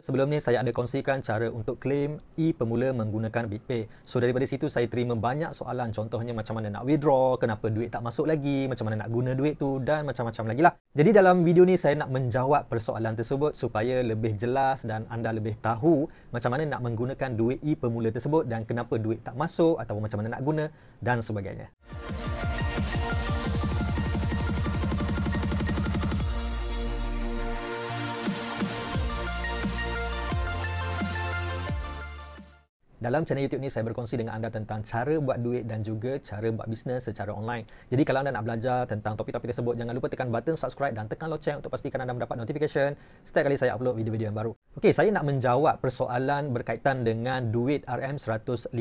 Sebelum ni saya ada kongsikan cara untuk claim e-Pemula menggunakan BitPay. So daripada situ saya terima banyak soalan, contohnya macam mana nak withdraw, kenapa duit tak masuk lagi, macam mana nak guna duit tu dan macam-macam lagi lah. Jadi dalam video ni saya nak menjawab persoalan tersebut supaya lebih jelas dan anda lebih tahu macam mana nak menggunakan duit e-Pemula tersebut dan kenapa duit tak masuk ataupun macam mana nak guna dan sebagainya. Dalam channel YouTube ni saya berkongsi dengan anda tentang cara buat duit dan juga cara buat bisnes secara online. Jadi kalau anda nak belajar tentang topik-topik tersebut, jangan lupa tekan button subscribe dan tekan loceng untuk pastikan anda mendapat notification setiap kali saya upload video-video yang baru. Okey, saya nak menjawab persoalan berkaitan dengan duit RM150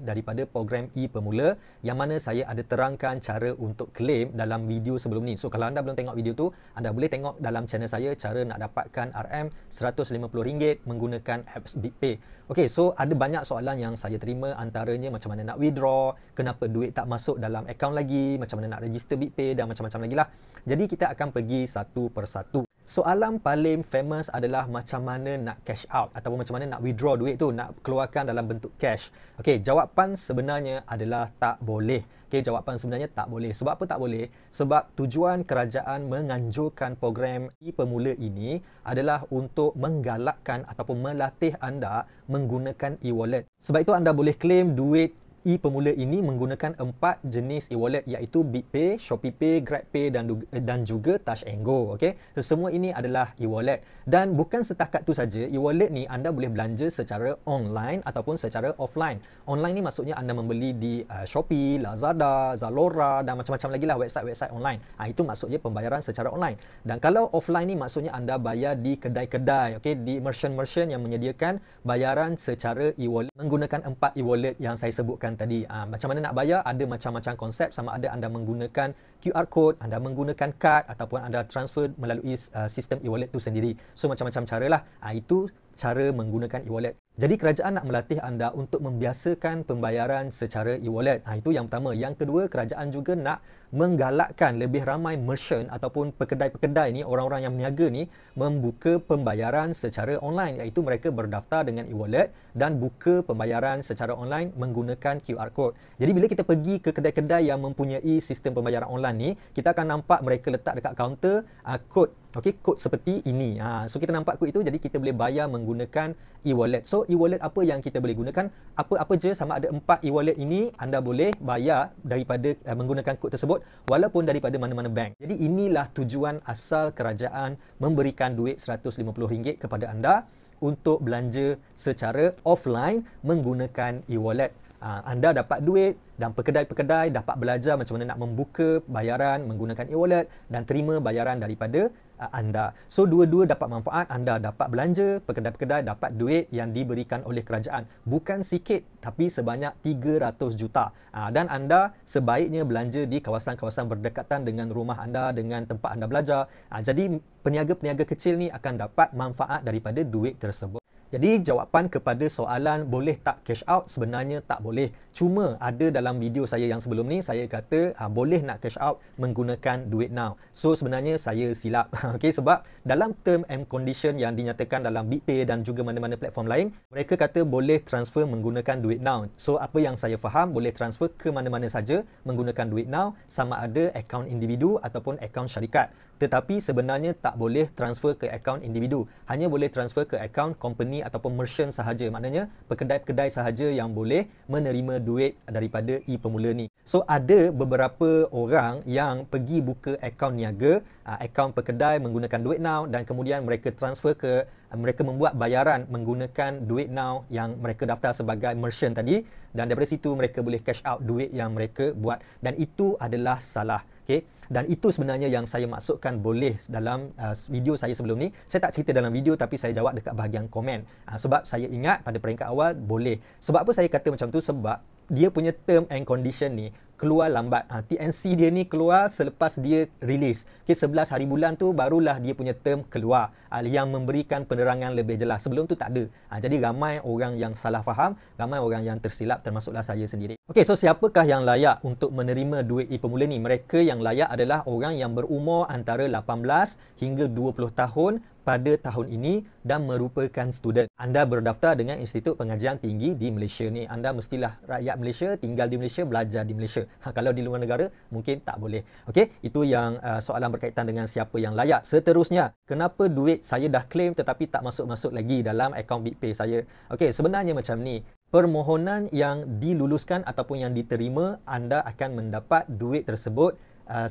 daripada program e-Pemula yang mana saya ada terangkan cara untuk claim dalam video sebelum ni. So kalau anda belum tengok video tu, anda boleh tengok dalam channel saya cara nak dapatkan RM150 menggunakan apps BitPay. Okey, so ada banyak soalan yang saya terima, antaranya macam mana nak withdraw, kenapa duit tak masuk dalam akaun lagi, macam mana nak register BitPay dan macam-macam lagi lah. Jadi kita akan pergi satu persatu. Soalan paling famous adalah macam mana nak cash out ataupun macam mana nak withdraw duit tu, nak keluarkan dalam bentuk cash. Okey, jawapan sebenarnya adalah tak boleh. Okey, jawapan sebenarnya tak boleh. Sebab apa tak boleh? Sebab tujuan kerajaan menganjurkan program e-Pemula ini adalah untuk menggalakkan ataupun melatih anda menggunakan e-wallet. Sebab itu anda boleh claim duit e-Pemula ini menggunakan 4 jenis e-wallet iaitu BitPay, ShopeePay, GrabPay dan juga Touch 'n Go. Okey, so, semua ini adalah e-wallet dan bukan setakat tu saja. E-wallet ni anda boleh belanja secara online ataupun secara offline. Online ni maksudnya anda membeli di Shopee, Lazada, Zalora dan macam-macam lagi lah website-website online. Itu maksudnya pembayaran secara online. Dan kalau offline ni maksudnya anda bayar di kedai-kedai, okey, di merchant-merchant yang menyediakan bayaran secara e-wallet menggunakan 4 e-wallet yang saya sebutkan tadi. Macam mana nak bayar, ada macam-macam konsep, sama ada anda menggunakan QR code, anda menggunakan kad ataupun anda transfer melalui sistem e-wallet tu sendiri. So macam-macam caralah. Itu cara menggunakan e-wallet. Jadi kerajaan nak melatih anda untuk membiasakan pembayaran secara e-wallet. Itu yang pertama. Yang kedua, kerajaan juga nak menggalakkan lebih ramai merchant ataupun pekedai-pekedai ni, orang-orang yang berniaga ni, membuka pembayaran secara online, iaitu mereka berdaftar dengan e-wallet dan buka pembayaran secara online menggunakan QR code. Jadi bila kita pergi ke kedai-kedai yang mempunyai sistem pembayaran online ni, kita akan nampak mereka letak dekat kaunter kod. Okey, kod seperti ini. So kita nampak kod itu, jadi kita boleh bayar menggunakan e-wallet. So e-wallet apa yang kita boleh gunakan? Apa-apa je, sama ada 4 e-wallet ini anda boleh bayar daripada menggunakan kod tersebut walaupun daripada mana-mana bank. Jadi inilah tujuan asal kerajaan memberikan duit RM150 kepada anda untuk belanja secara offline menggunakan e-wallet. Anda dapat duit dan pekedai-pekedai dapat belajar macam mana nak membuka bayaran menggunakan e-wallet dan terima bayaran daripada anda. So dua-dua dapat manfaat, anda dapat belanja, pekedai-pekedai dapat duit yang diberikan oleh kerajaan. Bukan sikit tapi sebanyak 300 juta. Dan anda sebaiknya belanja di kawasan-kawasan berdekatan dengan rumah anda, dengan tempat anda belajar. Jadi peniaga-peniaga kecil ni akan dapat manfaat daripada duit tersebut. Jadi jawapan kepada soalan boleh tak cash out, sebenarnya tak boleh. Cuma ada dalam video saya yang sebelum ni saya kata boleh nak cash out menggunakan duit now. So sebenarnya saya silap. Okey, sebab dalam term and condition yang dinyatakan dalam BitPay dan juga mana-mana platform lain, mereka kata boleh transfer menggunakan duit now. So apa yang saya faham, boleh transfer ke mana-mana saja menggunakan duit now, sama ada akaun individu ataupun akaun syarikat. Tetapi sebenarnya tak boleh transfer ke akaun individu. Hanya boleh transfer ke akaun company ataupun merchant sahaja. Maknanya pekedai-pekedai sahaja yang boleh menerima duit daripada e-Pemula ni. So ada beberapa orang yang pergi buka akaun niaga, akaun pekedai menggunakan duit now dan kemudian mereka transfer ke, mereka membuat bayaran menggunakan duit now yang mereka daftar sebagai merchant tadi, dan daripada situ mereka boleh cash out duit yang mereka buat, dan itu adalah salah. Okay? Dan itu sebenarnya yang saya maksudkan boleh dalam video saya sebelum ni. Saya tak cerita dalam video tapi saya jawab dekat bahagian komen. Sebab saya ingat pada peringkat awal boleh. Sebab apa saya kata macam tu? Sebab dia punya term and condition ni keluar lambat. TNC dia ni keluar selepas dia release. Okay, 11 hari bulan tu barulah dia punya term keluar yang memberikan penerangan lebih jelas. Sebelum tu tak ada. Jadi ramai orang yang salah faham, ramai orang yang tersilap, termasuklah saya sendiri. Okey, so siapakah yang layak untuk menerima duit e-Pemula ni? Mereka yang layak adalah orang yang berumur antara 18 hingga 20 tahun pada tahun ini dan merupakan student. Anda berdaftar dengan Institut Pengajian Tinggi di Malaysia ni. Anda mestilah rakyat Malaysia, tinggal di Malaysia, belajar di Malaysia. Kalau di luar negara, mungkin tak boleh. Okey, itu yang soalan berkaitan dengan siapa yang layak. Seterusnya, kenapa duit saya dah claim tetapi tak masuk-masuk lagi dalam akaun BitPay saya? Okey, sebenarnya macam ni. Permohonan yang diluluskan ataupun yang diterima, anda akan mendapat duit tersebut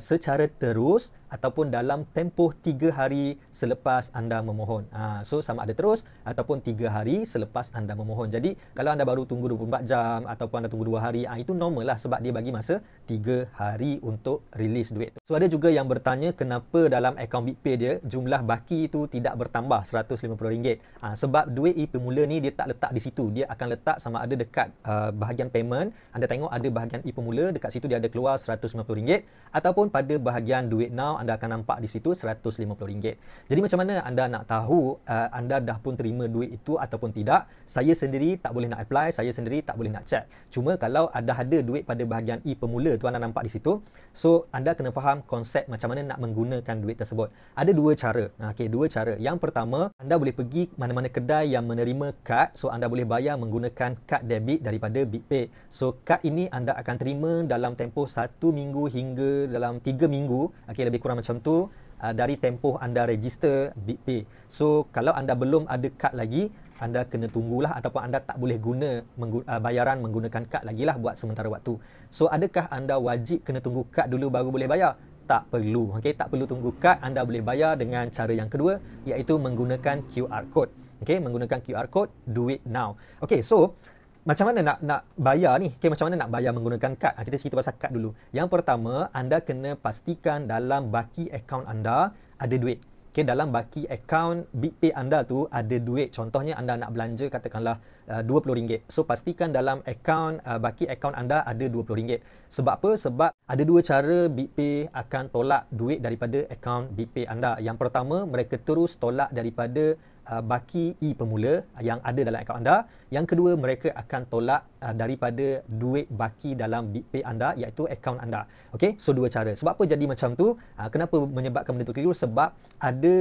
secara terus ataupun dalam tempoh 3 hari selepas anda memohon. So sama ada terus ataupun 3 hari selepas anda memohon. Jadi kalau anda baru tunggu 24 jam ataupun anda tunggu 2 hari, itu normal lah sebab dia bagi masa 3 hari untuk release duit. So ada juga yang bertanya kenapa dalam akaun BitPay dia jumlah baki itu tidak bertambah RM150. Sebab duit e-pemula ni dia tak letak di situ. Dia akan letak sama ada dekat bahagian payment. Anda tengok ada bahagian e-pemula, dekat situ dia ada keluar RM150, ataupun pada bahagian duit now anda akan nampak di situ RM150. Jadi macam mana anda nak tahu anda dah pun terima duit itu ataupun tidak? Saya sendiri tak boleh nak apply, saya sendiri tak boleh nak check. Cuma kalau ada duit pada bahagian e-pemula tu anda nampak di situ, so anda kena faham konsep macam mana nak menggunakan duit tersebut. Ada dua cara. Dua cara. Yang pertama, anda boleh pergi mana-mana kedai yang menerima kad, so anda boleh bayar menggunakan kad debit daripada BitPay. So kad ini anda akan terima dalam tempoh 1 minggu hingga dalam 3 minggu, lebih kurang macam tu, dari tempoh anda register BitPay. So kalau anda belum ada kad lagi, anda kena tunggulah ataupun anda tak boleh guna bayaran menggunakan kad lagi lah buat sementara waktu. So adakah anda wajib kena tunggu kad dulu baru boleh bayar? Tak perlu. Tak perlu tunggu kad. Anda boleh bayar dengan cara yang kedua, iaitu menggunakan QR code. Menggunakan QR code duit now. So macam mana nak bayar ni? Macam mana nak bayar menggunakan kad? Kita cerita pasal kad dulu. Yang pertama, anda kena pastikan dalam baki akaun anda ada duit. Dalam baki akaun BitPay anda tu ada duit. Contohnya anda nak belanja katakanlah RM20. So pastikan dalam akaun baki akaun anda ada RM20. Sebab apa? Sebab ada dua cara BitPay akan tolak duit daripada akaun BitPay anda. Yang pertama, mereka terus tolak daripada baki e-pemula yang ada dalam akaun anda. Yang kedua, mereka akan tolak daripada duit baki dalam BitPay anda, iaitu akaun anda. So dua cara. Sebab apa jadi macam tu? Kenapa menyebabkan benda tu keliru? Sebab ada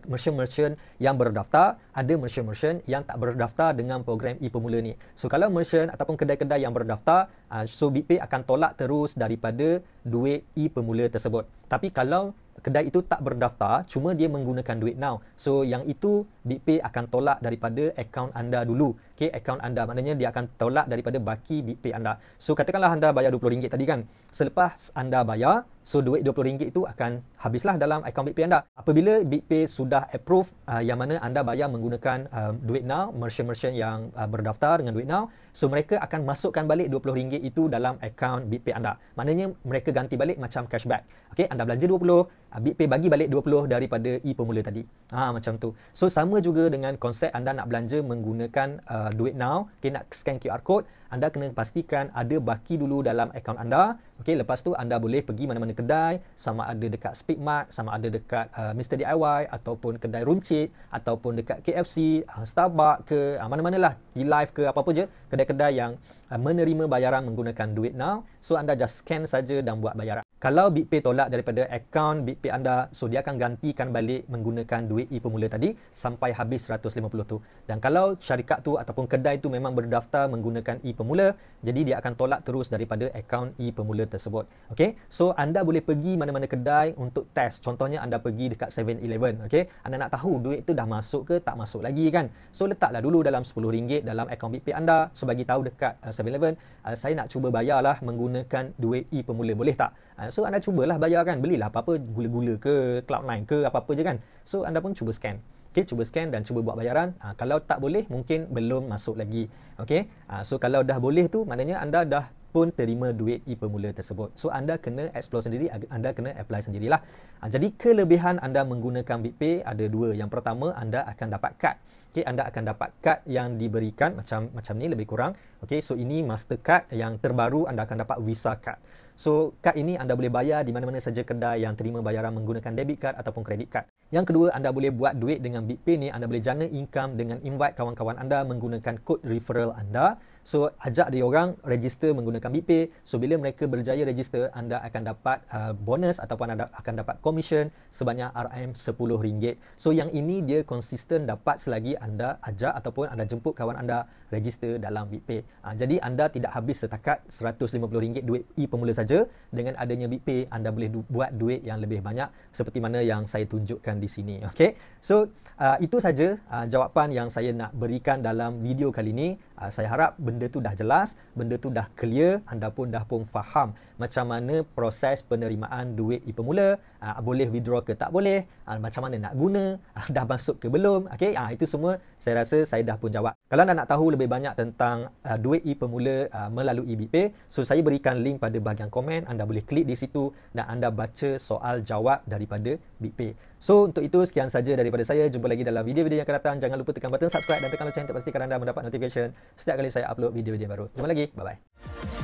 merchant-merchant yang berdaftar, ada merchant-merchant yang tak berdaftar dengan program e-pemula ni. So kalau merchant ataupun kedai-kedai yang berdaftar, so BitPay akan tolak terus daripada duit e-pemula tersebut. Tapi kalau kedai itu tak berdaftar, cuma dia menggunakan duit now, so yang itu BitPay akan tolak daripada akaun anda dulu. Akaun anda, maknanya dia akan tolak daripada baki BitPay anda. So katakanlah anda bayar RM20 tadi kan. Selepas anda bayar, so duit RM20 itu akan habislah dalam akaun BitPay anda. Apabila BitPay sudah approve yang mana anda bayar menggunakan duit now, merchant-merchant yang berdaftar dengan duit now, so mereka akan masukkan balik RM20 itu dalam akaun BitPay anda. Maknanya mereka ganti balik macam cashback. Anda belanja 20, BitPay bagi balik 20 daripada e-pemula tadi. Macam tu. So sama juga dengan konsep anda nak belanja menggunakan duit now, nak scan QR code, anda kena pastikan ada baki dulu dalam akaun anda. Lepas tu anda boleh pergi mana-mana kedai, sama ada dekat Speedmart, sama ada dekat Mr. DIY ataupun kedai runcit, ataupun dekat KFC, Starbucks ke, mana-manalah, G-Live ke, apa-apa je, kedai-kedai yang menerima bayaran menggunakan duit now. So anda just scan saja dan buat bayaran. Kalau BitPay tolak daripada akaun BitPay anda, so dia akan gantikan balik menggunakan duit e-pemula tadi sampai habis 150 tu. Dan kalau syarikat tu ataupun kedai tu memang berdaftar menggunakan e-pemula, jadi dia akan tolak terus daripada akaun e-pemula tersebut. So anda boleh pergi mana-mana kedai untuk test. Contohnya anda pergi dekat 7-Eleven. Anda nak tahu duit tu dah masuk ke tak masuk lagi kan. So letaklah dulu dalam RM10 dalam akaun BitPay anda. So bagi tahu dekat 7-Eleven, saya nak cuba bayarlah menggunakan duit e-pemula, boleh tak? So anda cubalah bayar kan, belilah apa-apa, gula-gula ke, Cloud9 ke, apa-apa je kan. So anda pun cuba scan. Cuba scan dan cuba buat bayaran. Kalau tak boleh, mungkin belum masuk lagi. So kalau dah boleh tu, maknanya anda dah pun terima duit e-pemula tersebut. So anda kena explore sendiri, anda kena apply sendirilah. Jadi kelebihan anda menggunakan BitPay ada dua. Yang pertama, anda akan dapat kad. Anda akan dapat kad yang diberikan macam ni lebih kurang. So ini Mastercard yang terbaru, anda akan dapat Visa card. So kad ini anda boleh bayar di mana-mana saja kedai yang terima bayaran menggunakan debit card ataupun credit card. Yang kedua, anda boleh buat duit dengan BitPay ni, anda boleh jana income dengan invite kawan-kawan anda menggunakan kod referral anda. So ajak dia orang register menggunakan BitPay. So bila mereka berjaya register, anda akan dapat bonus ataupun anda akan dapat commission sebanyak RM10. So yang ini dia konsisten dapat selagi anda ajak ataupun anda jemput kawan anda register dalam BitPay. Jadi anda tidak habis setakat RM150 duit e-pemula saja. Dengan adanya BitPay, anda boleh buat duit yang lebih banyak seperti mana yang saya tunjukkan di sini. Okay? So itu saja jawapan yang saya nak berikan dalam video kali ini. Saya harap benda tu dah jelas, benda tu dah clear, anda pun dah faham macam mana proses penerimaan duit e-pemula, boleh withdraw ke tak boleh, macam mana nak guna, dah masuk ke belum. Okay? Itu semua saya rasa saya dah pun jawab. Kalau anda nak tahu lebih banyak tentang duit e-pemula melalui BitPay, so saya berikan link pada bahagian komen, anda boleh klik di situ dan anda baca soal jawab daripada BitPay. So untuk itu sekian saja daripada saya. Jumpa lagi dalam video-video yang akan datang. Jangan lupa tekan button subscribe dan tekan lonceng untuk pastikan anda mendapat notification setiap kali saya upload video-video baru. Jumpa lagi. Bye-bye.